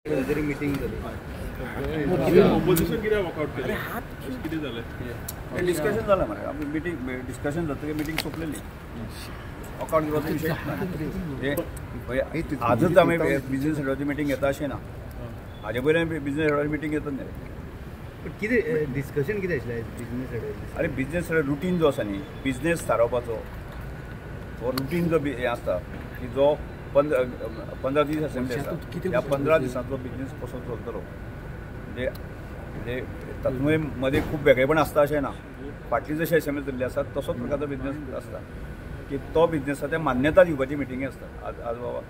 meeting opposition किती walkout केले किती झाले डिस्कशन झालं मरे आम्ही डिस्कशन जातं की मिटींग सोपलेली वॉकआउट घेवपाचो विषय आजच आम्ही बिझनेस हेडाची मिटींग घेता अशें ना हाजे पयलीं बिझनेस हेडाची मिटींग घेतात न्ही कितें डिस्कशन कितें आशिल्लें बिझनेस हेड अरे बिझनेस हेड रुटीन जो आसा न्ही बिझनेस थारोवपाचो हो रुटीन जो हें आसता की जो 15 दीस असेंब्ली आसा ह्या 15 दिसांचो बिझनेस कसो चलतलो म्हणजे तातूंत मदीं खूब वेगळेपण आसता अशें ना फाटली जशी असेंब्ली जाल्ली आसा तसोच प्रकारचो बिझनेस आसता की तो बिझनेसा ते मान्यता दिवपाची मिटींगी आसता आज बाबा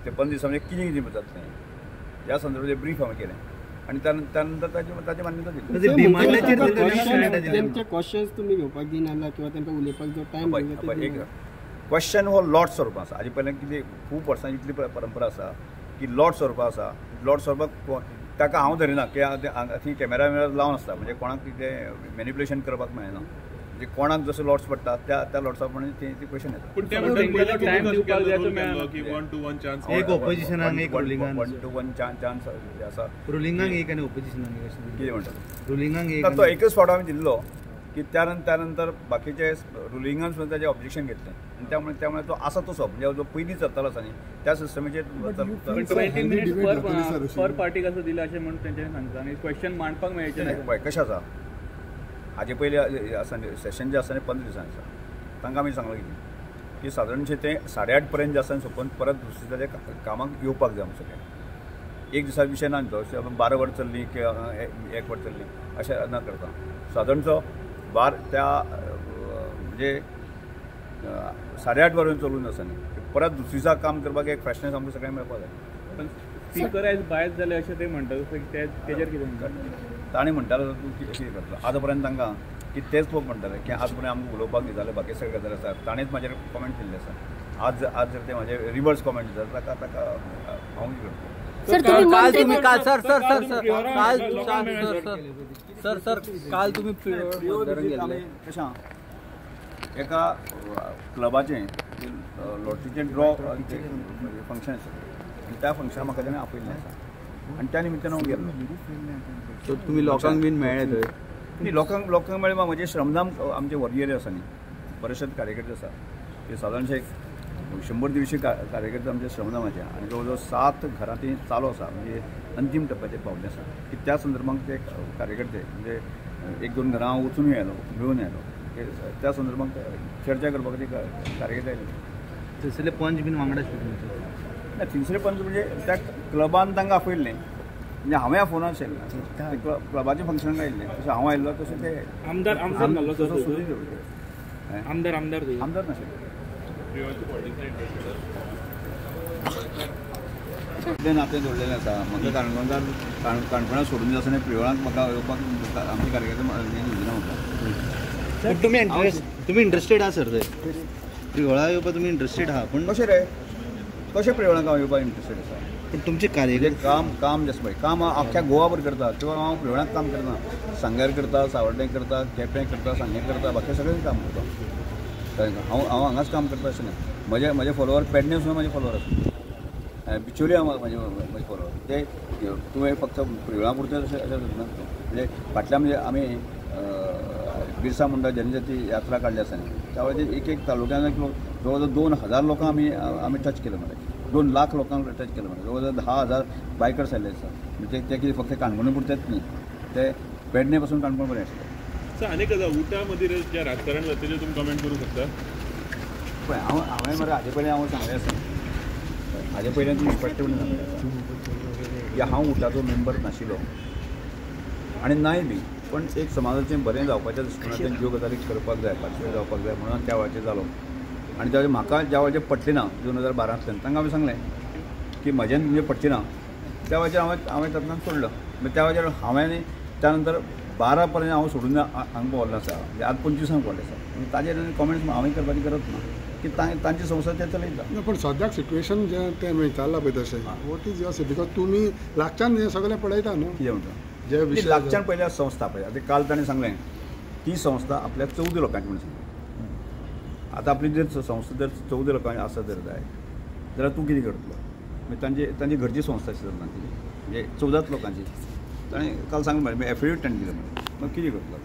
ते 15 दिसांनी कितें कितें जातलें ह्या संदर्भात ब्रीफ हांवें केलें आणि त्यानंतर ताची मान्यता दिली क्वेश्चन्स तुम्ही घेवपाक दिनाला किंवा तांकां उलोवपाक जो टायम एक क्वेश्चन हो लॉट स्वरूप आसा हाजे पयलीं कितें खूब वर्सांची इतली परंपरा आसा की लॉट स्वरूप आसा लॉट स्वरूपाक ताका हांव धरिना की थंय कॅमेरा लावन आसता म्हणजे कोणाक कितें मॅनिप्युलेशन करपाक मेळना म्हणजे कोणाक जसो लॉट्स पडटा त्या लॉट्सा प्रमाणे ती क्वेश्चन येता पण ते म्हणटा टाइम दिवपाक जाय की 1 to 1 चान्स एक ऑपोजिशनाक एक रुलिंगाक 1 to 1 चान्स आसा रुलिंगाक एक आनी ऑपोजिशनाक एक कितें म्हणटा रुलिंगाक एक तो एकच फावट हांवें दिल्लो की त्यानंतर बाकीचे रुलिंगान सुद्दां ताजें ऑब्जेक्शन घेतलें आणि त्यामुळे तो आसा तसो म्हणजे जो पयलीं चलतालो आसा न्ही त्या सिस्टमीचेर 20 मिनिट्स पर पार्टीक असो दिला अशें म्हणून तेंच्यांनी सांगता आनी क्वेश्चन मांडपाक मेळचें ना पळय कशें आसा हाजे पयलीं आसा सेशन जें आसा 15 दिसांनी आसा तांकां आमी सांगलां की सादारणशें तें 8:30 पर्यंत जें आसा सोंपोवन परत दुसरे ताच्या कामाक येवपाक जाय आमचो एक दिसा विशय ना तो 12 वर चल्ली किंवा 1 वर चल्ली अशें न करता सादारणचो त्या म्हणजे 8:30 वरून चलून आसा न्ही परत दुसऱ्या दिसा काम करपाक एक फ्रेशनेस आमकां सगळ्यांक मेळपाक जाय पण स्पीकर आयज बायज जाले अशें ते म्हणटात तेजेर कितें म्हणटा ताणें म्हणटालो तूं कितें करतलो आतां पर्यंत तांकां की तेच लोक म्हणटाले की आज पर्यंत आमकां उलोवपाक दिताले बाकी सगळे गजाली आसा ताणेंच म्हाजेर कॉमेंट केल्ले आसा आज जर ते म्हाजे रिवर्स कॉमेंट जाता ताका हांव कितें करतलो काल तुम्ही कशा एका क्लबाचें लॉटरीचें ड्रॉ फंक्शन आसा आनी त्या फंक्शनाक म्हाका ताणें आपयल्लें आसा आनी त्या निमित्तान हांव गेल्लो सो तुमी लोकांक बीन मेळ्ळे थंय न्ही लोकांक मेळ्ळे म्हणजे श्रमदान आमचे वर्गीय आसा न्ही बरेचशे कार्यकर्ते आसा ते सादारणशे 100-150 कार्यकर्ते आमच्या श्रमदानाचे आणि जवळजवळ 7 घरां ती चालू आसा म्हणजे अंतीम टप्प्याचेर पावले आसा की त्या संदर्भात ते कार्यकर्ते म्हणजे 1-2 घरां हांव वचून येयलो मेळून येयलो त्या संदर्भात चर्चा करपाक ते कार्यकर्ते आयले थंयसरले पंच बीन वांगडा ना तिसरे पंच म्हणजे त्या क्लबान तांकां आपयल्लें म्हणजे हांवें ह्या फोनार आशिल्लें क्लबाच्या फंक्शनाक आयिल्लें तशें हांव आयिल्लो तशें ते आमदार नाशिल्ले नातें जोडलेलें आसा म्हाका काणकोणा सोडून जे आसा न्ही प्रिवळांक म्हाका येवपाक आमचे कार्यकर्ते योजना म्हणटा तुमी इंट्रस्टेड आहा सर थंय प्रिवळा येवपाक तुमी इंट्रस्टेड आहा पूण कशें प्रिवळांक हांव येवपाक इंट्रस्टेड आसा पूण तुमचे कार्यकर्ते काम जें आसा पळय काम आख्ख्या गोवाभर करता किंवा हांव प्रिवळांक काम करना सांग्यार करता सावर्डें करता केपें करता सांगें करता बाकी सगळें काम करता हांव हांगाच काम करता अशें ना म्हजे फॉलोवर पेडणे सुद्दां म्हाजे फॉलोवर आसा बिचोली म्हाजे फॉलोवर ते तुवें फक्त प्रिवळा पुरते अशें करना म्हणजे फाटल्या म्हणजे आमी बिरसा मुंडा जनजाती यात्रा काडली आसा न्ही त्या वेळार एक तालुक्यान जवळ 2000 लोकांक आमी टच केले मरे 2 लाख लोकांक टच केले मरे जवळ 10,000 बायकर्स आयले आसा म्हणजे ते कितें फक्त काणकोण पुरतेच न्ही ते पेडणे पासून काणकोण पर्यंत आसले सर अनेक उठा मदीं जे राजकारण जाता तेजेर तुमी कमेंट करूंक शकता पळय हांवें मरे हाजे पयलीं हांव सांगलें आसा हाजे पयलीं तुमी स्पश्ट म्हणून सांगलें आसा की हांव उठाचो मेंबर नाशिल्लो आनी नाय बी पण एक समाजाचें बरें जावपाच्या दृश्टिकोनांतल्यान ज्यो गजाली करपाक जाय पार्टिसीपेट जावपाक जाय म्हणून त्या वेळाचेर जालो आनी त्या म्हाका ज्या वेळाचेर पटलें ना 2012 तांकां हांवें सांगलें की म्हज्यान तुमचें पटचें ना त्या वेळाचेर हांवें तातूंत सोडलो मागीर त्या वेळाचेर हांवें त्यानंतर 12 पर्यंत हांव सोडून हांगा पावल्लो आसा म्हणजे आज 25 पावले आसा आनी ताजेर कॉमेंट्स हांवें करपाची गरज ना की तांची संस्था ते चलयता पण सद्याक सिट्युएशन जें तें मेळटालां पळय तशें वॉट इज युअर बिकॉज तुमी लागच्यान हें सगळें पळयता न्हू कितें म्हणटा जे विशय लागच्यान पयल्या संस्था पळय आतां काल ताणें सांगलें ती संस्था आपल्या 14 लोकांची म्हणून सांगली आतां आपली जर संस्था जर 14 लोकांची आसा जर जाय जाल्यार तूं कितें करतलो मागीर तांची घरची संस्था आशी जाता ती म्हणजे 14 लोकांची ताणें काल सांगलें म्हळ्यार एफिडेविट ताणें दिलें म्हळ्यार मग कितें करतलो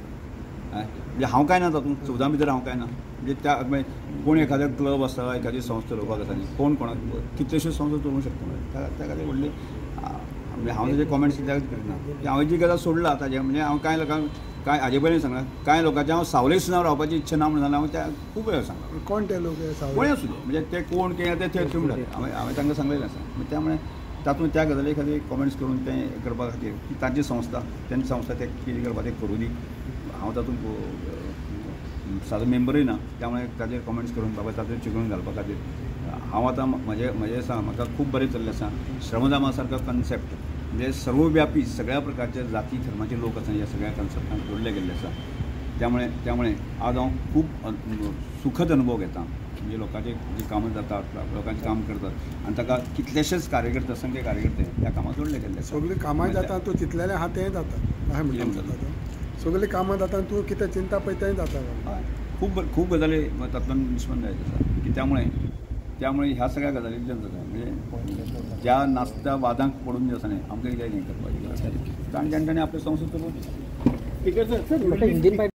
म्हणजे हांव काय ना तातूंत 14 भितर हांव काय ना म्हणजे त्या कोण एखादो क्लब आसा एखादी संस्था चलोवपाक आसा न्ही कोण कोणाक कितल्योश्योच संस्था चलोवंक शकता म्हळ्यार त्या खातीर व्हडली म्हणजे हांव तेजे कॉमेंट्स कित्याक करिना हांवें जी गजाल सोडला ताजें म्हणजे हांव कांय लोकांक कांय हाजे पयलीं सांगलां कांय लोकांचें हांव सावले सुद्दां रावपाची इच्छा ना म्हणून हांव त्या खूब वेळा सांगलां कोण ते लोक कोणूय आसूं म्हणजे ते कोण कितें ते म्हणटात हांवें तांकां सांगलेलें आसा त्या मुळे तातूंत त्या गजाली खातीर कॉमेंट्स करून तें करपा खातीर की तांची संस्था तेंची संस्था ते कितें करपा तें करूं दी हांव तातूंत सादो मेंबरूय ना त्यामुळे ताजेर कॉमेंट्स करून बाबा ताचेर चिकळून घालपा खातीर हांव आतां म्हजें आसा म्हाका खूब बरें चल्लें आसा श्रमदामा सारको कन्सेप्ट म्हणजे सर्वव्यापी सगळ्या प्रकारचे जाती धर्माचे लोक आसा ह्या सगळ्या कन्सेप्टान जोडले गेल्ले आसा त्यामुळे आज हांव खूब सुखद अनुभव घेता म्हणजे लोकांचे जी कामां जातात लोकांचें काम करतात आनी ताका कितलेशेच कार्यकर्ते असंख्य कार्यकर्ते त्या कामां जोडले गेल्ले आसा सगळीं कामां जाता तूं चिंतलेलें आहा तें जाता अशें म्हणटा सगळीं कामां जाता तूं कितें चिंता पळय तें जाता हय खूब गजाली तातूंत निश्पन्न जायत आसा की त्यामुळे ह्या सगळ्या गजालींतल्यान जाता म्हणजे ज्या नासत्या वादांक पडून जे आसा न्ही आमकां कितें हें करपाची गरज आनी तांणी आपली संस्था चलोवची स्पीकर सर